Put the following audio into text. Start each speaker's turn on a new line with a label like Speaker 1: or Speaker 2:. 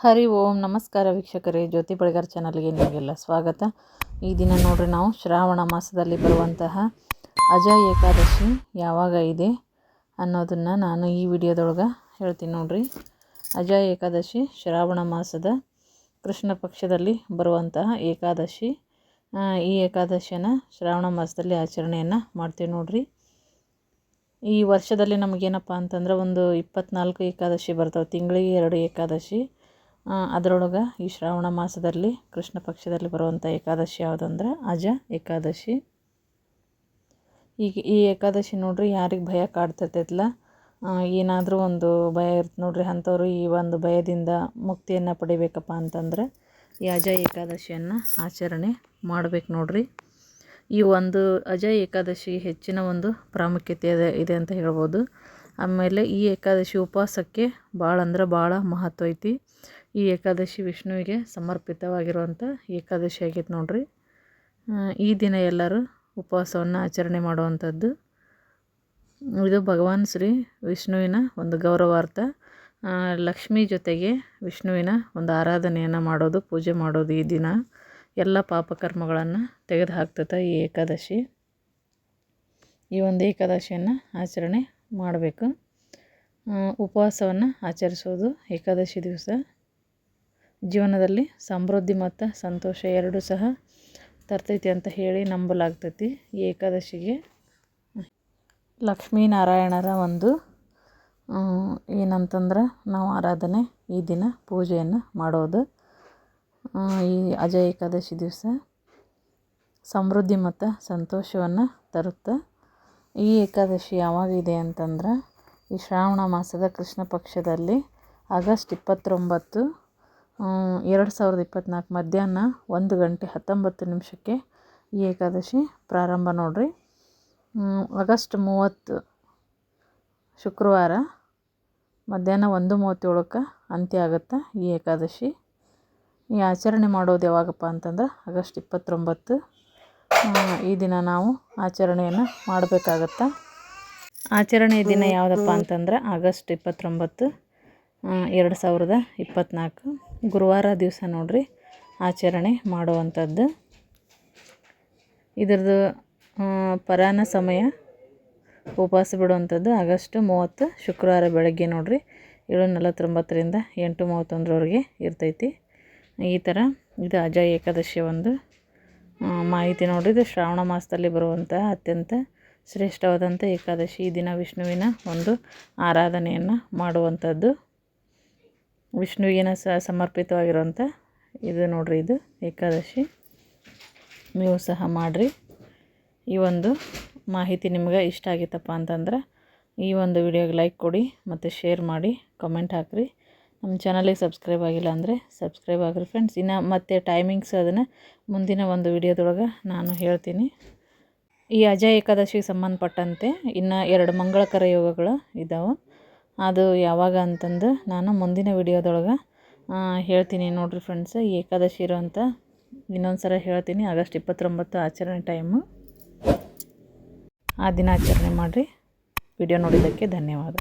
Speaker 1: ಹರಿ ಓಂ ನಮಸ್ಕಾರ ವೀಕ್ಷಕರೇ, ಜ್ಯೋತಿ ಬಳಿಗಾರ್ ಚಾನಲ್ಗೆ ನಿಮಗೆಲ್ಲ ಸ್ವಾಗತ. ಈ ದಿನ ನೋಡ್ರಿ, ನಾವು ಶ್ರಾವಣ ಮಾಸದಲ್ಲಿ ಬರುವಂತಹ ಅಜ ಏಕಾದಶಿ ಯಾವಾಗ ಇದೆ ಅನ್ನೋದನ್ನು ನಾನು ಈ ವಿಡಿಯೋದೊಳಗೆ ಹೇಳ್ತೀನಿ ನೋಡ್ರಿ. ಅಜ ಏಕಾದಶಿ ಶ್ರಾವಣ ಮಾಸದ ಕೃಷ್ಣ ಪಕ್ಷದಲ್ಲಿ ಬರುವಂತಹ ಏಕಾದಶಿ. ಈ ಏಕಾದಶಿಯನ್ನು ಶ್ರಾವಣ ಮಾಸದಲ್ಲಿ ಆಚರಣೆಯನ್ನು ಮಾಡ್ತೀವಿ ನೋಡ್ರಿ. ಈ ವರ್ಷದಲ್ಲಿ ನಮಗೇನಪ್ಪ ಅಂತಂದ್ರೆ ಒಂದು 24 ಏಕಾದಶಿ ಬರ್ತಾವೆ, ತಿಂಗಳಿಗೆ 2 ಏಕಾದಶಿ. ಅದರೊಳಗೆ ಈ ಶ್ರಾವಣ ಮಾಸದಲ್ಲಿ ಕೃಷ್ಣ ಪಕ್ಷದಲ್ಲಿ ಬರುವಂಥ ಏಕಾದಶಿ ಯಾವುದಂದ್ರೆ ಅಜ ಏಕಾದಶಿ. ಈಗ ಈ ಏಕಾದಶಿ ನೋಡ್ರಿ, ಯಾರಿಗೆ ಭಯ ಕಾಡ್ತಿರ್ತೈತಲ್ಲ, ಏನಾದರೂ ಒಂದು ಭಯ ಇರುತ್ತೆ ನೋಡ್ರಿ, ಅಂಥವ್ರು ಈ ಒಂದು ಭಯದಿಂದ ಮುಕ್ತಿಯನ್ನು ಪಡಿಬೇಕಪ್ಪ ಅಂತಂದ್ರೆ ಈ ಅಜ ಏಕಾದಶಿಯನ್ನು ಆಚರಣೆ ಮಾಡಬೇಕು ನೋಡ್ರಿ. ಈ ಒಂದು ಅಜ ಏಕಾದಶಿ ಹೆಚ್ಚಿನ ಒಂದು ಪ್ರಾಮುಖ್ಯತೆ ಇದೆ ಅಂತ ಹೇಳ್ಬೋದು. ಆಮೇಲೆ ಈ ಏಕಾದಶಿ ಉಪವಾಸಕ್ಕೆ ಭಾಳ ಅಂದ್ರೆ ಭಾಳ ಮಹತ್ವ ಐತಿ. ಈ ಏಕಾದಶಿ ವಿಷ್ಣುವಿಗೆ ಸಮರ್ಪಿತವಾಗಿರುವಂಥ ಏಕಾದಶಿ ಆಗೈತೆ ನೋಡ್ರಿ. ಈ ದಿನ ಎಲ್ಲರೂ ಉಪವಾಸವನ್ನು ಆಚರಣೆ ಮಾಡುವಂಥದ್ದು. ಇದು ಭಗವಾನ್ ಶ್ರೀ ವಿಷ್ಣುವಿನ ಒಂದು ಗೌರವಾರ್ಥ. ಲಕ್ಷ್ಮಿ ಜೊತೆಗೆ ವಿಷ್ಣುವಿನ ಒಂದು ಆರಾಧನೆಯನ್ನು ಮಾಡೋದು, ಪೂಜೆ ಮಾಡೋದು. ಈ ದಿನ ಎಲ್ಲ ಪಾಪಕರ್ಮಗಳನ್ನು ತೆಗೆದು ಹಾಕ್ತದೆ ಈ ಏಕಾದಶಿ. ಈ ಒಂದು ಏಕಾದಶಿಯನ್ನು ಆಚರಣೆ ಮಾಡಬೇಕು. ಉಪವಾಸವನ್ನು ಆಚರಿಸೋದು ಏಕಾದಶಿ ದಿವಸ ಜೀವನದಲ್ಲಿ ಸಮೃದ್ಧಿ ಮತ್ತು ಸಂತೋಷ ಎರಡೂ ಸಹ ತರ್ತೈತಿ ಅಂತ ಹೇಳಿ ನಂಬಲಾಗ್ತೈತಿ. ಈ ಏಕಾದಶಿಗೆ ಲಕ್ಷ್ಮೀನಾರಾಯಣರ ಒಂದು ಏನಂತಂದ್ರೆ ನಾವು ಆರಾಧನೆ, ಈ ದಿನ ಪೂಜೆಯನ್ನು ಮಾಡೋದು. ಈ ಅಜ ಏಕಾದಶಿ ದಿವಸ ಸಮೃದ್ಧಿ ಮತ್ತು ಸಂತೋಷವನ್ನು ತರುತ್ತೆ. ಈ ಏಕಾದಶಿ ಯಾವಾಗಿದೆ ಅಂತಂದ್ರೆ ಈ ಶ್ರಾವಣ ಮಾಸದ ಕೃಷ್ಣ ಪಕ್ಷದಲ್ಲಿ ಆಗಸ್ಟ್ 29, 2024 ಮಧ್ಯಾಹ್ನ 1:19 ಈ ಏಕಾದಶಿ ಪ್ರಾರಂಭ ನೋಡ್ರಿ. ಆಗಸ್ಟ್ 30 ಶುಕ್ರವಾರ ಮಧ್ಯಾಹ್ನ 1:37 ಅಂತ್ಯ ಆಗುತ್ತೆ ಈ ಏಕಾದಶಿ. ಈ ಆಚರಣೆ ಮಾಡೋದು ಯಾವಾಗಪ್ಪ ಅಂತಂದ್ರೆ ಆಗಸ್ಟ್ 29. ಈ ದಿನ ನಾವು ಆಚರಣೆಯನ್ನು ಮಾಡಬೇಕಾಗತ್ತೆ. ಆಚರಣೆಯ ದಿನ ಯಾವುದಪ್ಪ ಅಂತಂದ್ರೆ ಆಗಸ್ಟ್ 29, 2024 ಗುರುವಾರ ದಿವಸ ನೋಡ್ರಿ ಆಚರಣೆ ಮಾಡುವಂಥದ್ದು. ಇದರದ್ದು ಪರಾನ ಸಮಯ ಉಪವಾಸ ಬಿಡುವಂಥದ್ದು ಆಗಸ್ಟ್ 30 ಶುಕ್ರವಾರ ಬೆಳಗ್ಗೆ ನೋಡ್ರಿ 7:49ರಿಂದ 8:31 ಇರ್ತೈತಿ. ಈ ಥರ ಇದು ಅಜ ಏಕಾದಶಿಯ ಒಂದು ಮಾಹಿತಿ ನೋಡ್ರಿ. ಇದು ಶ್ರಾವಣ ಮಾಸದಲ್ಲಿ ಬರುವಂಥ ಅತ್ಯಂತ ಶ್ರೇಷ್ಠವಾದಂಥ ಏಕಾದಶಿ. ಈ ದಿನ ವಿಷ್ಣುವಿನ ಒಂದು ಆರಾಧನೆಯನ್ನು ಮಾಡುವಂಥದ್ದು, ವಿಷ್ಣುವಿಗೆ ಸಮರ್ಪಿತವಾಗಿರುವಂಥ ಇದು ನೋಡ್ರಿ, ಇದು ಏಕಾದಶಿ. ನೀವು ಸಹ ಮಾಡಿರಿ. ಈ ಒಂದು ಮಾಹಿತಿ ನಿಮ್ಗೆ ಇಷ್ಟ ಆಗಿತ್ತಪ್ಪ ಅಂತಂದ್ರೆ ಈ ಒಂದು ವಿಡಿಯೋಗೆ ಲೈಕ್ ಕೊಡಿ ಮತ್ತು ಶೇರ್ ಮಾಡಿ, ಕಮೆಂಟ್ ಹಾಕಿರಿ. ನಮ್ಮ ಚಾನಲಿಗೆ ಸಬ್ಸ್ಕ್ರೈಬ್ ಆಗಿಲ್ಲ ಅಂದರೆ ಸಬ್ಸ್ಕ್ರೈಬ್ ಆಗಿರಿ ಫ್ರೆಂಡ್ಸ್. ಇನ್ನು ಮತ್ತು ಟೈಮಿಂಗ್ಸ್ ಅದನ್ನು ಮುಂದಿನ ಒಂದು ವಿಡಿಯೋದೊಳಗೆ ನಾನು ಹೇಳ್ತೀನಿ. ಈ ಅಜ ಏಕಾದಶಿಗೆ ಸಂಬಂಧಪಟ್ಟಂತೆ ಇನ್ನು 2 ಮಂಗಳಕರ ಯೋಗಗಳು ಇದ್ದಾವೆ. ಅದು ಯಾವಾಗ ಅಂತಂದು ನಾನು ಮುಂದಿನ ವಿಡಿಯೋದೊಳಗೆ ಹೇಳ್ತೀನಿ ನೋಡಿರಿ ಫ್ರೆಂಡ್ಸ್. ಈ ಏಕಾದಶಿ ಇರೋಂಥ ಇನ್ನೊಂದು ಸಲ ಹೇಳ್ತೀನಿ. ಆಗಸ್ಟ್ 29 ಆಚರಣೆ ಟೈಮು. ಆ ದಿನ ಆಚರಣೆ ಮಾಡಿರಿ. ವಿಡಿಯೋ ನೋಡಿದ್ದಕ್ಕೆ ಧನ್ಯವಾದ.